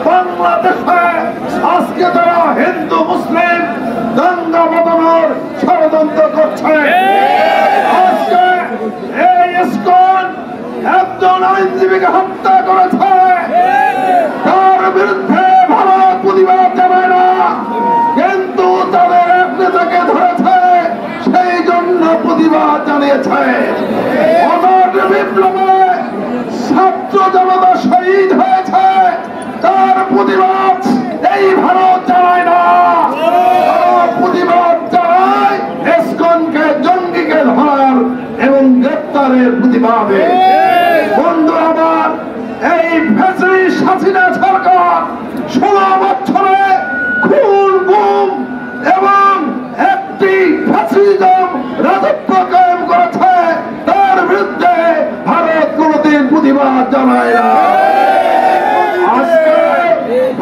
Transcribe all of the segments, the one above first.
বাংলাদেশে আজকে তারা হিন্দু মুসলিম দাঙ্গা বাঁধানোর ষড়যন্ত্র করছে। আজকে এই ইসকন একজন আইনজীবীকে হত্যা করেছে, তার বিরুদ্ধে ভারত প্রতিবাদ জানায় না, কিন্তু তাদের এক নেতাকে ধরেছে সেই জন্য প্রতিবাদ জানিয়েছে। অনর বিপ্লবে ছাত্র জনতা শহীদ হয়েছে, তার প্রতিবাদ এই ভারত জানায় না, প্রতিবাদ জানায় ইসকনকে জঙ্গিকে ধরার এবং গ্রেপ্তারের প্রতিবাদে। বন্ধু আমার, এই ফ্যাসিস্ট হাসিনা সরকার 16 বছরে খুন গুম এবং একটি ফ্যাসিজম রাজত্ব কায়েম করেছে, তার বিরুদ্ধে ভারত কোনদিন প্রতিবাদ জানায় না। আজকে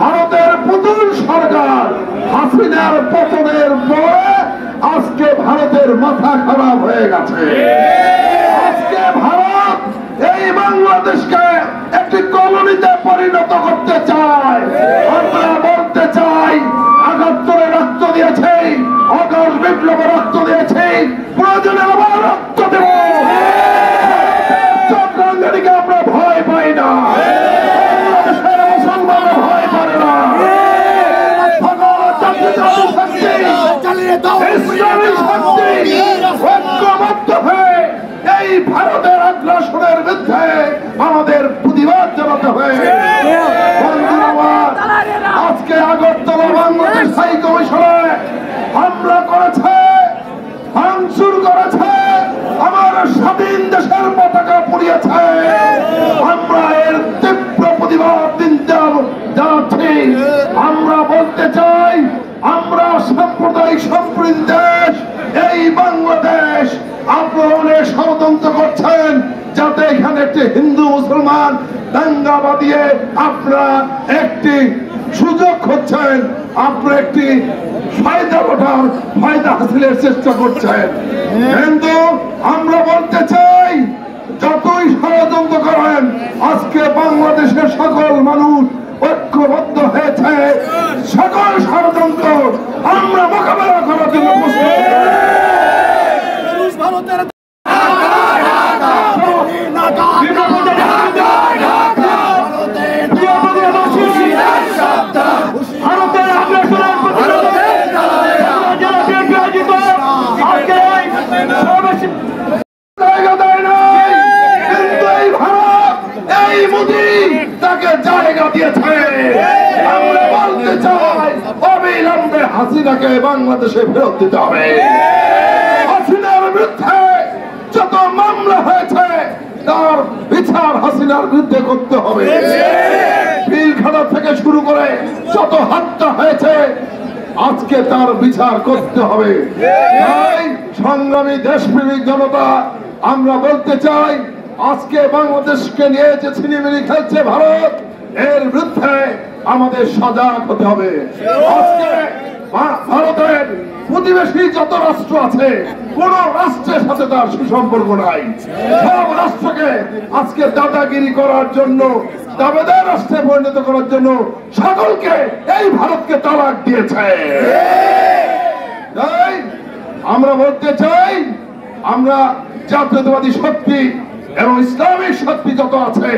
ভারতের পুতুল সরকার হাসিনার পতনের পরে আজকে ভারতের মাথা খারাপ হয়ে গেছে। আজকে ভারত এই বাংলাদেশকে একটি কলোনিতে পরিণত করতে চায়। আমরা বলতে চাই, ৭৮-এ রক্ত দিয়েছে, অগস্ট বিপ্লবে রক্ত দিয়েছে, প্রয়োজনে আবার রক্ত দেব। চক্রাঙ্গীকে আমরা ভয় পাই না, ভয় করে না। এই ভারতের আগ্রাসনের বিরুদ্ধে আমাদের প্রতিবাদ জানাতে হবে। আজকে আগরতলা বাংলাদেশ হাই কমিশনে হামলা করেছে, ভাঙচুর করেছে, আমার স্বাধীন দেশের পতাকা পুড়িয়েছে। আমরা এর তীব্র প্রতিবাদ জানাচ্ছি। আমরা বলতে চাই, আমরা সাম্প্রদায়িক সম্প্রীতি দেশ, এই বাংলাদেশ আপনারা ষড়যন্ত্র করছেন যাতে এখানে একটি হিন্দু মুসলমান দাঙ্গা বাঁধিয়ে আপনারা একটি সুযোগ হচ্ছেন, আপনারা একটি ফায়দা ওঠার ফায়দা হাসিলের চেষ্টা করছেন। কিন্তু আমরা বলতে চাই, যতই ষড়যন্ত্র করেন, আজকে বাংলাদেশের সকল মানুষ ঐক্যবদ্ধ হয়েছে। সকল ষড়যন্ত্র আমরা মোকাবেলা করার জন্য জায়গা দিয়েছে। আমরা বলতে চাই, অবিলম্বে হাসিনাকে বাংলাদেশে ফেরত দিতে হবে। হাসিনার বিরুদ্ধে যত মামলা হয়েছে তার বিচার হাসিনার বিরুদ্ধে করতে হবে। পিলখানা থেকে শুরু করে যত হত্যা হয়েছে আজকে তার বিচার করতে হবে। তাই সংগ্রামী দেশপ্রেমিক জনতা, আমরা বলতে চাই, আজকে বাংলাদেশকে নিয়ে যে ছিনিমিনি খেলছে ভারত, এর বিরুদ্ধে আমাদের সজাগ হতে হবে। আজকে ভারতের প্রতিবেশী যত রাষ্ট্র আছে, কোন রাষ্ট্রের সাথে তার সুসম্পর্ক নাই। সব রাষ্ট্রকে আজকে দাদাগিরি করার জন্য, দাবেদার রাষ্ট্রে পরিণত করার জন্য সকলকে এই ভারতকে তালাক দিয়েছে। তাই আমরা বলতে চাই, আমরা জাতীয়তাবাদী শক্তি এবং ইসলামিক শক্তি যত আছে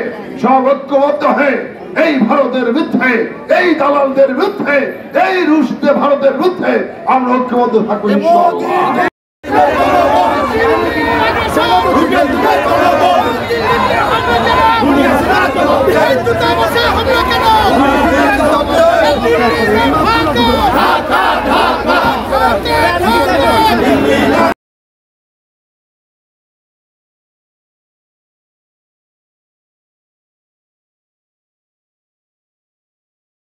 সব ঐক্যবদ্ধ হয়ে এই ভারতের বিরুদ্ধে, এই দালালদের বিরুদ্ধে, এই রুশদের ভারতের বিরুদ্ধে আমরা ঐক্যবদ্ধ থাকবো ইনশাআল্লাহ।